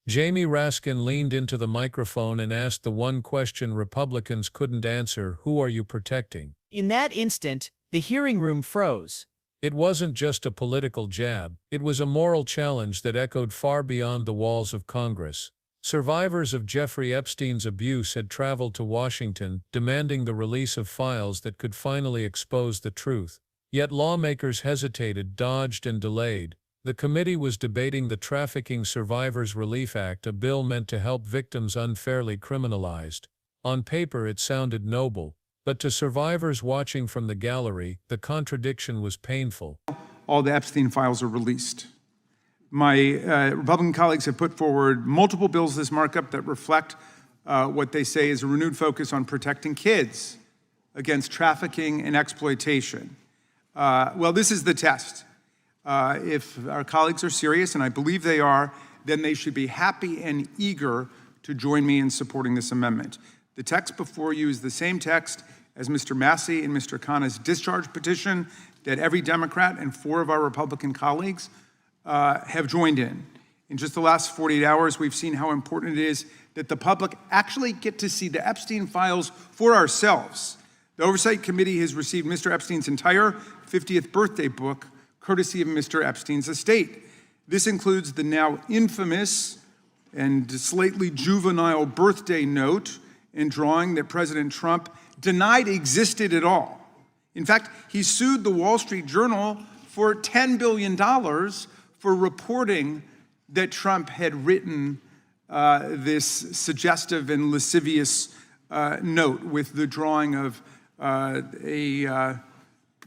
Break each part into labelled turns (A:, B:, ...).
A: Jamie Raskin leaned into the microphone and asked the one question Republicans couldn't answer: who are you protecting?
B: In that instant, the hearing room froze.
A: It wasn't just a political jab, it was a moral challenge that echoed far beyond the walls of Congress. Survivors of Jeffrey Epstein's abuse had traveled to Washington, demanding the release of files that could finally expose the truth. Yet lawmakers hesitated, dodged, and delayed. The committee was debating the Trafficking Survivors Relief Act, a bill meant to help victims unfairly criminalized. On paper it sounded noble, but to survivors watching from the gallery, the contradiction was painful.
C: All the Epstein files are released. My Republican colleagues have put forward multiple bills this markup that reflect what they say is a renewed focus on protecting kids against trafficking and exploitation. Well, this is the test. If our colleagues are serious, and I believe they are, then they should be happy and eager to join me in supporting this amendment. The text before you is the same text as Mr. Massey and Mr. Khanna's discharge petition that every Democrat and 4 of our Republican colleagues have joined in. In just the last 48 hours, we've seen how important it is that the public actually get to see the Epstein files for ourselves. The Oversight Committee has received Mr. Epstein's entire 50th birthday book, courtesy of Mr. Epstein's estate. This includes the now infamous and slightly juvenile birthday note and drawing that President Trump denied existed at all. In fact, he sued the Wall Street Journal for $10 billion for reporting that Trump had written this suggestive and lascivious note with the drawing of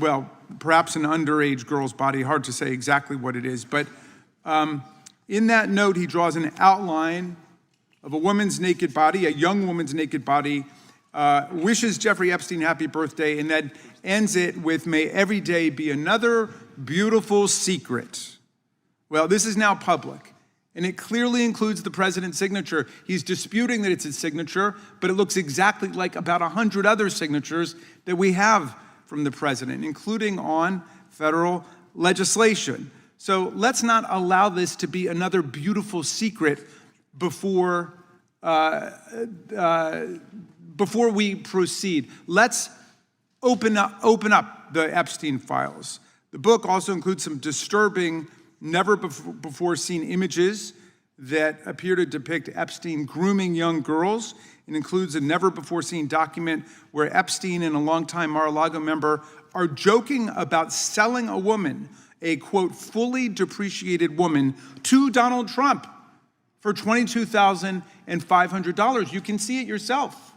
C: well, perhaps an underage girl's body, hard to say exactly what it is, but in that note he draws an outline of a woman's naked body, a young woman's naked body, wishes Jeffrey Epstein happy birthday, and then ends it with, "May every day be another beautiful secret." Well, this is now public, and it clearly includes the president's signature. He's disputing that it's his signature, but it looks exactly like about 100 other signatures that we have from the president, including on federal legislation. So let's not allow this to be another beautiful secret before we proceed. Let's open up the Epstein files. The book also includes some disturbing, never before seen images that appear to depict Epstein grooming young girls. It includes a never before seen document where Epstein and a longtime Mar-a-Lago member are joking about selling a woman, a quote, fully depreciated woman, to Donald Trump for $22,500. You can see it yourself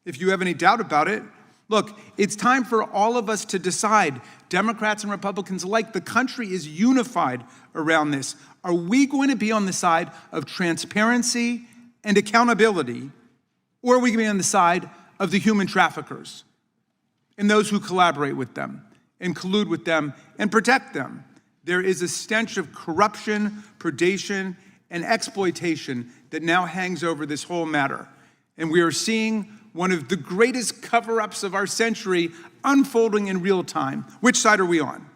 C: if you have any doubt about it. Look, it's time for all of us to decide, Democrats and Republicans alike. The country is unified around this. Are we going to be on the side of transparency and accountability, or are we going to be on the side of the human traffickers and those who collaborate with them and collude with them and protect them? There is a stench of corruption, predation, and exploitation that now hangs over this whole matter. And we are seeing one of the greatest cover-ups of our century unfolding in real time. Which side are we on?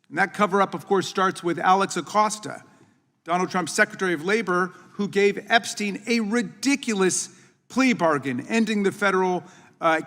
C: And that cover-up, of course, starts with Alex Acosta, Donald Trump's Secretary of Labor, who gave Epstein a ridiculous plea bargain, ending the federal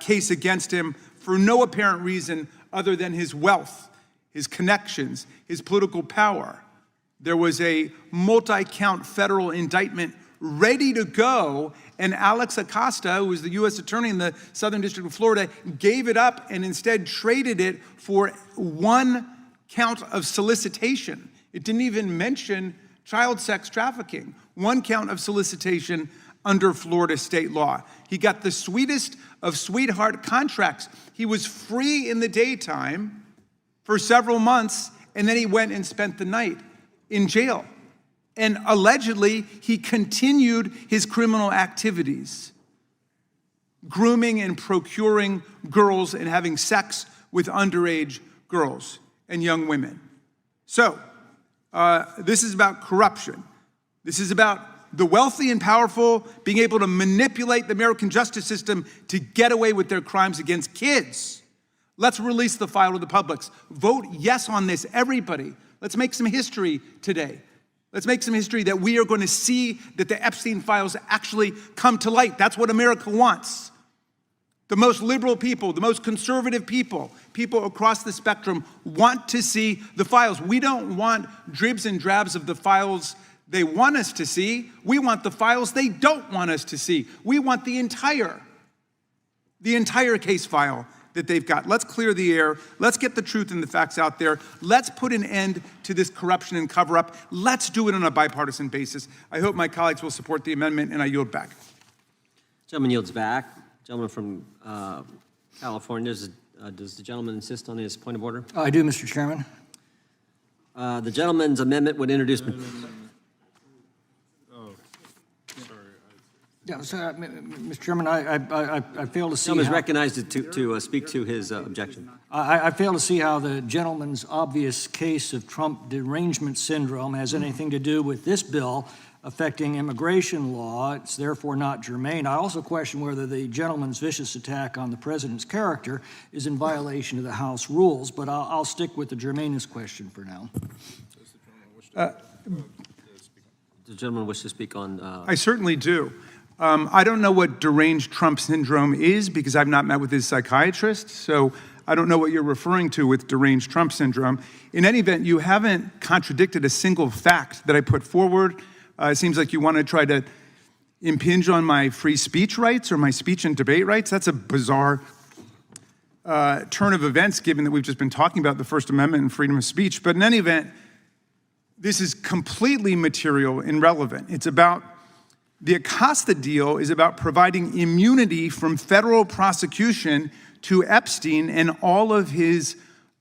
C: case against him for no apparent reason other than his wealth, his connections, his political power. There was a multi-count federal indictment ready to go, and Alex Acosta, who was the U.S. attorney in the Southern District of Florida, gave it up and instead traded it for 1 count of solicitation. It didn't even mention child sex trafficking. 1 count of solicitation under Florida state law. He got the sweetest of sweetheart contracts. He was free in the daytime for several months, and then he went and spent the night in jail. And allegedly, he continued his criminal activities, grooming and procuring girls and having sex with underage girls and young women. So, this is about corruption. This is about the wealthy and powerful being able to manipulate the American justice system to get away with their crimes against kids. Let's release the file to the public. Vote yes on this, everybody. Let's make some history today. Let's make some history that we are going to see that the Epstein files actually come to light. That's what America wants. The most liberal people, the most conservative people, people across the spectrum want to see the files. We don't want dribs and drabs of the files they want us to see. We want the files they don't want us to see. We want the entire case file that they've got. Let's clear the air. Let's get the truth and the facts out there. Let's put an end to this corruption and cover-up. Let's do it on a bipartisan basis. I hope my colleagues will support the amendment, and I yield back.
D: Gentleman yields back. Gentleman from California, does the gentleman insist on his point of order?
E: I do, Mr. Chairman.
D: The gentleman's amendment would introduce...
E: Yeah, so, Mr. Chairman, I fail to see
D: Gentleman is
E: how,
D: recognized to speak to his objection.
E: I fail to see how the gentleman's obvious case of Trump derangement syndrome has anything to do with this bill affecting immigration law. It's therefore not germane. I also question whether the gentleman's vicious attack on the president's character is in violation of the House rules, but I'll stick with the germaneness question for now.
D: Does the gentleman wish to speak on...
C: I certainly do. I don't know what deranged Trump syndrome is because I've not met with his psychiatrist, so I don't know what you're referring to with deranged Trump syndrome. In any event, you haven't contradicted a single fact that I put forward. It seems like you want to try to impinge on my free speech rights or my speech and debate rights. That's a bizarre turn of events, given that we've just been talking about the First Amendment and freedom of speech. But in any event, this is completely material and relevant. It's about the Acosta deal is about providing immunity from federal prosecution to Epstein and all of his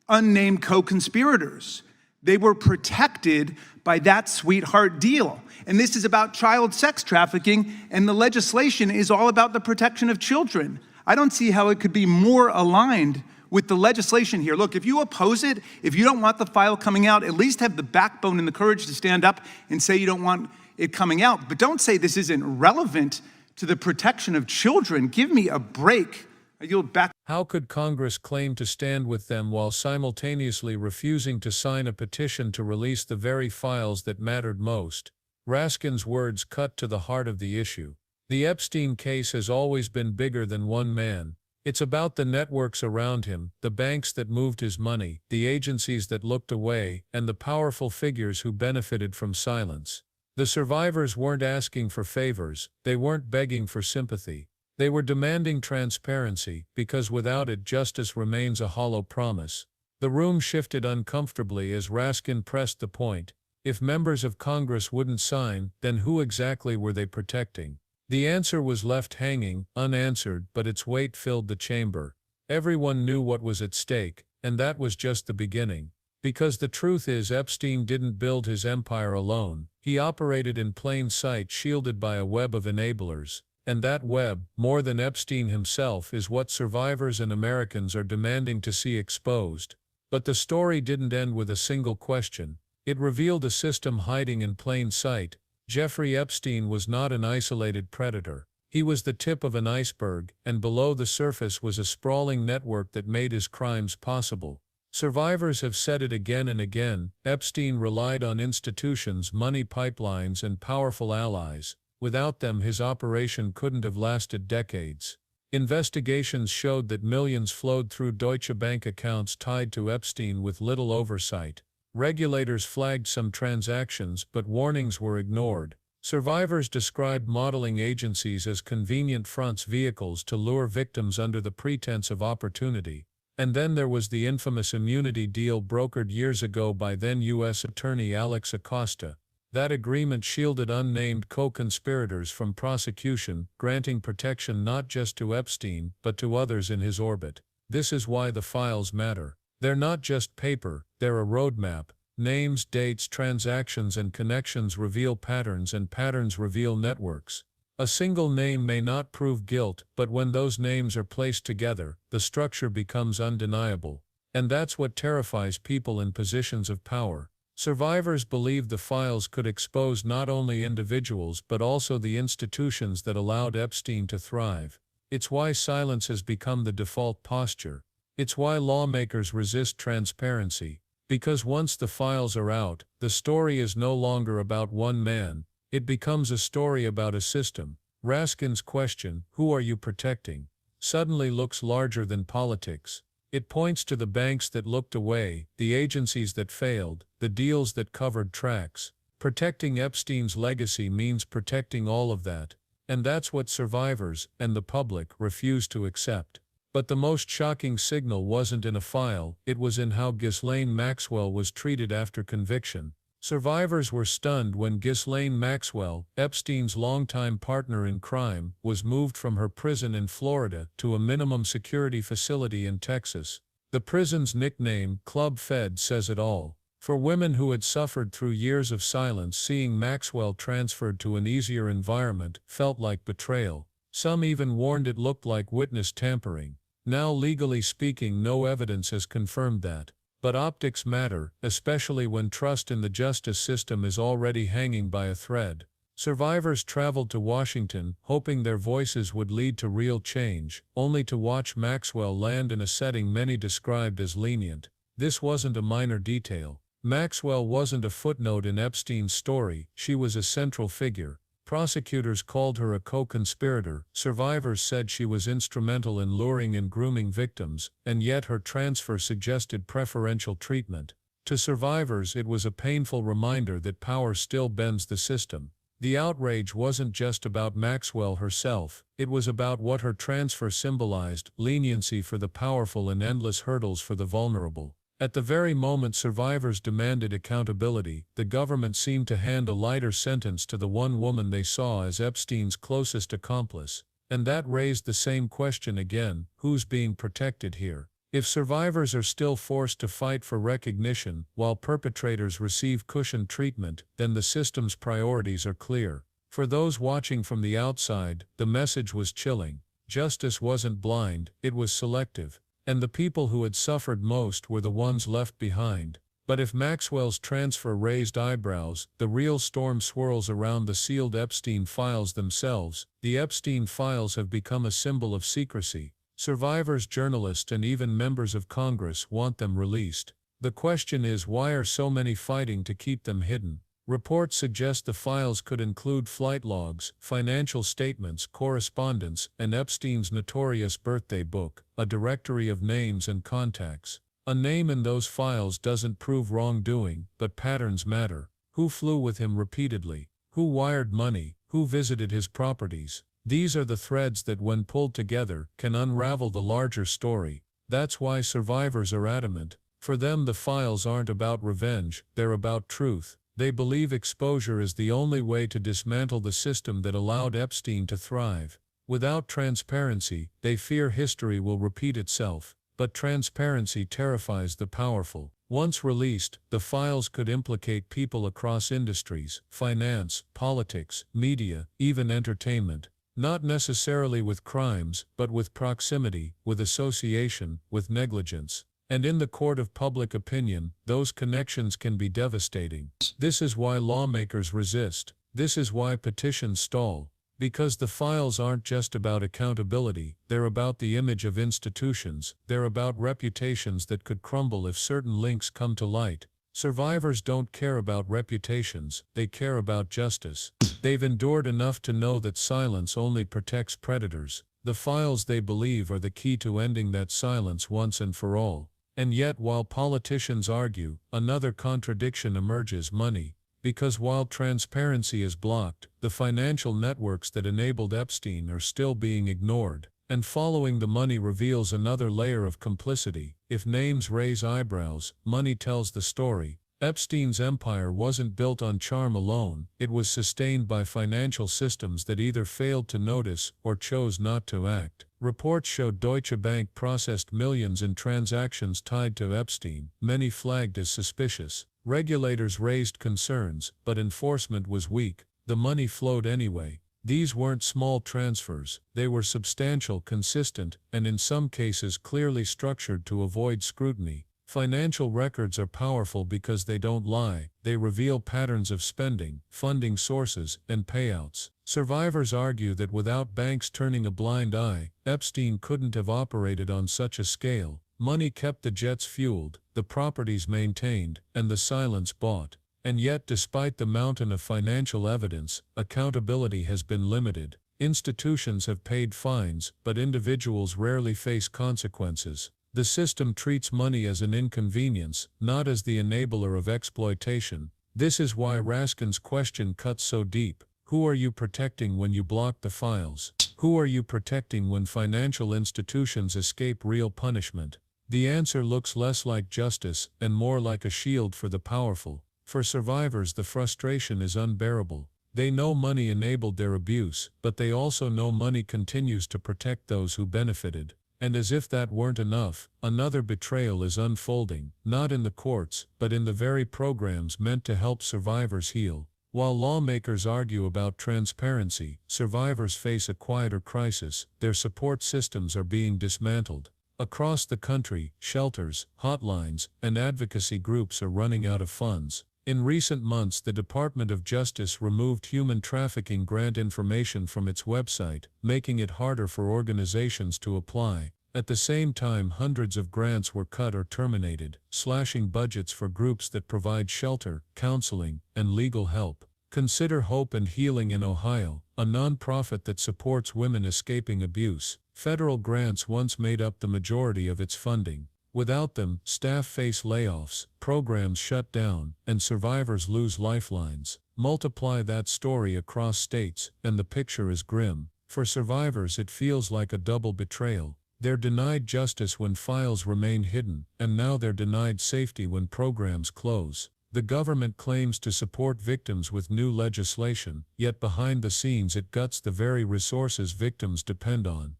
C: unnamed co-conspirators. They were protected by that sweetheart deal. And this is about child sex trafficking, and the legislation is all about the protection of children. I don't see how it could be more aligned with the legislation here. Look, if you oppose it, if you don't want the file coming out, at least have the backbone and the courage to stand up and say you don't want it coming out. But don't say this isn't relevant to the protection of children. Give me a break. I yield back.
A: How could Congress claim to stand with them while simultaneously refusing to sign a petition to release the very files that mattered most? Raskin's words cut to the heart of the issue. The Epstein case has always been bigger than one man. It's about the networks around him, the banks that moved his money, the agencies that looked away, and the powerful figures who benefited from silence. The survivors weren't asking for favors, they weren't begging for sympathy. They were demanding transparency, because without it justice remains a hollow promise. The room shifted uncomfortably as Raskin pressed the point. If members of Congress wouldn't sign, then who exactly were they protecting? The answer was left hanging, unanswered, but its weight filled the chamber. Everyone knew what was at stake, and that was just the beginning. Because the truth is, Epstein didn't build his empire alone. He operated in plain sight, shielded by a web of enablers. And that web, more than Epstein himself, is what survivors and Americans are demanding to see exposed. But the story didn't end with a single question. It revealed a system hiding in plain sight. Jeffrey Epstein was not an isolated predator. He was the tip of an iceberg, and below the surface was a sprawling network that made his crimes possible. Survivors have said it again and again. Epstein relied on institutions, money pipelines, and powerful allies. Without them, his operation couldn't have lasted decades. Investigations showed that millions flowed through Deutsche Bank accounts tied to Epstein with little oversight. Regulators flagged some transactions, but warnings were ignored. Survivors described modeling agencies as convenient fronts, vehicles to lure victims under the pretense of opportunity. And then there was the infamous immunity deal brokered years ago by then U.S. Attorney Alex Acosta. That agreement shielded unnamed co-conspirators from prosecution, granting protection not just to Epstein, but to others in his orbit. This is why the files matter. They're not just paper, they're a roadmap. Names, dates, transactions, and connections reveal patterns, and patterns reveal networks. A single name may not prove guilt, but when those names are placed together, the structure becomes undeniable. And that's what terrifies people in positions of power. Survivors believed the files could expose not only individuals but also the institutions that allowed Epstein to thrive. It's why silence has become the default posture. It's why lawmakers resist transparency. Because once the files are out, the story is no longer about one man, it becomes a story about a system. Raskin's question, "Who are you protecting?" suddenly looks larger than politics. It points to the banks that looked away, the agencies that failed, the deals that covered tracks. Protecting Epstein's legacy means protecting all of that. And that's what survivors and the public refuse to accept. But the most shocking signal wasn't in a file, it was in how Ghislaine Maxwell was treated after conviction. Survivors were stunned when Ghislaine Maxwell, Epstein's longtime partner in crime, was moved from her prison in Florida to a minimum security facility in Texas. The prison's nickname, Club Fed, says it all. For women who had suffered through years of silence, seeing Maxwell transferred to an easier environment felt like betrayal. Some even warned it looked like witness tampering. Now, legally speaking, no evidence has confirmed that. But optics matter, especially when trust in the justice system is already hanging by a thread. Survivors traveled to Washington, hoping their voices would lead to real change, only to watch Maxwell land in a setting many described as lenient. This wasn't a minor detail. Maxwell wasn't a footnote in Epstein's story, she was a central figure. Prosecutors called her a co-conspirator, survivors said she was instrumental in luring and grooming victims, and yet her transfer suggested preferential treatment. To survivors, it was a painful reminder that power still bends the system. The outrage wasn't just about Maxwell herself, it was about what her transfer symbolized: leniency for the powerful and endless hurdles for the vulnerable. At the very moment survivors demanded accountability, the government seemed to hand a lighter sentence to the one woman they saw as Epstein's closest accomplice. And that raised the same question again: who's being protected here? If survivors are still forced to fight for recognition, while perpetrators receive cushioned treatment, then the system's priorities are clear. For those watching from the outside, the message was chilling. Justice wasn't blind, it was selective. And the people who had suffered most were the ones left behind. But if Maxwell's transfer raised eyebrows, the real storm swirls around the sealed Epstein files themselves. The Epstein files have become a symbol of secrecy. Survivors, journalists, and even members of Congress want them released. The question is, why are so many fighting to keep them hidden? Reports suggest the files could include flight logs, financial statements, correspondence, and Epstein's notorious birthday book, a directory of names and contacts. A name in those files doesn't prove wrongdoing, but patterns matter. Who flew with him repeatedly? Who wired money? Who visited his properties? These are the threads that, when pulled together, can unravel the larger story. That's why survivors are adamant. For them, the files aren't about revenge, they're about truth. They believe exposure is the only way to dismantle the system that allowed Epstein to thrive. Without transparency, they fear history will repeat itself. But transparency terrifies the powerful. Once released, the files could implicate people across industries, finance, politics, media, even entertainment. Not necessarily with crimes, but with proximity, with association, with negligence. And in the court of public opinion, those connections can be devastating. This is why lawmakers resist. This is why petitions stall. Because the files aren't just about accountability, they're about the image of institutions, they're about reputations that could crumble if certain links come to light. Survivors don't care about reputations, they care about justice. They've endured enough to know that silence only protects predators. The files, they believe, are the key to ending that silence once and for all. And yet, while politicians argue, another contradiction emerges: money. Because while transparency is blocked, the financial networks that enabled Epstein are still being ignored. And following the money reveals another layer of complicity. If names raise eyebrows, money tells the story. Epstein's empire wasn't built on charm alone, it was sustained by financial systems that either failed to notice or chose not to act. Reports showed Deutsche Bank processed millions in transactions tied to Epstein, many flagged as suspicious. Regulators raised concerns, but enforcement was weak. The money flowed anyway. These weren't small transfers, they were substantial, consistent, and in some cases clearly structured to avoid scrutiny. Financial records are powerful because they don't lie, they reveal patterns of spending, funding sources, and payouts. Survivors argue that without banks turning a blind eye, Epstein couldn't have operated on such a scale. Money kept the jets fueled, the properties maintained, and the silence bought. And yet, despite the mountain of financial evidence, accountability has been limited. Institutions have paid fines, but individuals rarely face consequences. The system treats money as an inconvenience, not as the enabler of exploitation. This is why Raskin's question cuts so deep. Who are you protecting when you block the files? Who are you protecting when financial institutions escape real punishment? The answer looks less like justice and more like a shield for the powerful. For survivors, the frustration is unbearable. They know money enabled their abuse, but they also know money continues to protect those who benefited. And as if that weren't enough, another betrayal is unfolding, not in the courts, but in the very programs meant to help survivors heal. While lawmakers argue about transparency, survivors face a quieter crisis. Their support systems are being dismantled. Across the country, shelters, hotlines, and advocacy groups are running out of funds. In recent months, the Department of Justice removed human trafficking grant information from its website, making it harder for organizations to apply. At the same time, hundreds of grants were cut or terminated, slashing budgets for groups that provide shelter, counseling, and legal help. Consider Hope and Healing in Ohio, a nonprofit that supports women escaping abuse. Federal grants once made up the majority of its funding. Without them, staff face layoffs, programs shut down, and survivors lose lifelines. Multiply that story across states, and the picture is grim. For survivors, it feels like a double betrayal. They're denied justice when files remain hidden, and now they're denied safety when programs close. The government claims to support victims with new legislation, yet behind the scenes it guts the very resources victims depend on.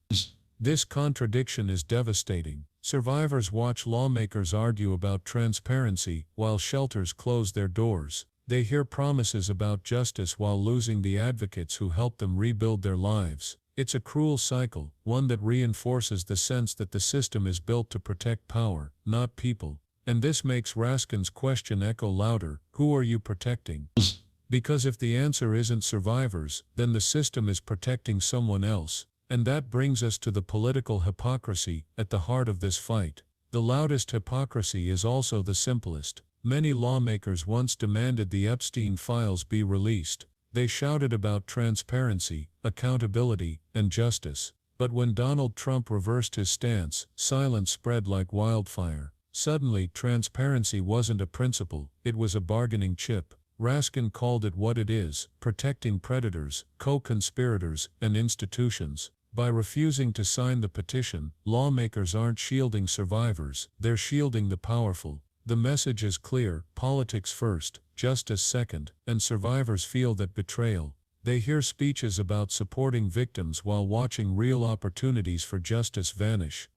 A: This contradiction is devastating. Survivors watch lawmakers argue about transparency while shelters close their doors. They hear promises about justice while losing the advocates who help them rebuild their lives. It's a cruel cycle, one that reinforces the sense that the system is built to protect power, not people. And this makes Raskin's question echo louder: who are you protecting? Because if the answer isn't survivors, then the system is protecting someone else. And that brings us to the political hypocrisy at the heart of this fight. The loudest hypocrisy is also the simplest. Many lawmakers once demanded the Epstein files be released. They shouted about transparency, accountability, and justice. But when Donald Trump reversed his stance, silence spread like wildfire. Suddenly, transparency wasn't a principle, it was a bargaining chip. Raskin called it what it is: protecting predators, co-conspirators, and institutions. By refusing to sign the petition, lawmakers aren't shielding survivors, they're shielding the powerful. The message is clear: politics first, justice second, and survivors feel that betrayal. They hear speeches about supporting victims while watching real opportunities for justice vanish.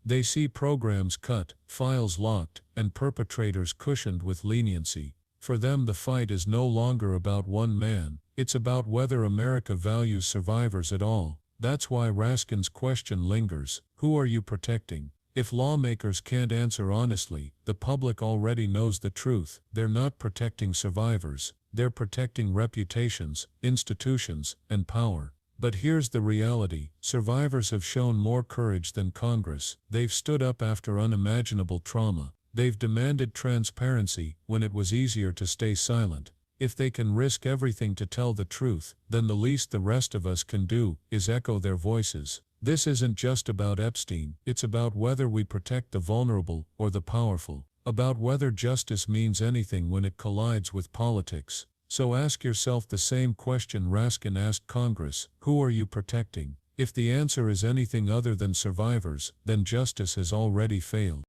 A: They see programs cut, files locked, and perpetrators cushioned with leniency. For them, the fight is no longer about one man, it's about whether America values survivors at all. That's why Raskin's question lingers: who are you protecting? If lawmakers can't answer honestly, the public already knows the truth. They're not protecting survivors, they're protecting reputations, institutions, and power. But here's the reality: survivors have shown more courage than Congress. They've stood up after unimaginable trauma. They've demanded transparency when it was easier to stay silent. If they can risk everything to tell the truth, then the least the rest of us can do is echo their voices. This isn't just about Epstein, it's about whether we protect the vulnerable or the powerful, about whether justice means anything when it collides with politics. So ask yourself the same question Raskin asked Congress: who are you protecting? If the answer is anything other than survivors, then justice has already failed.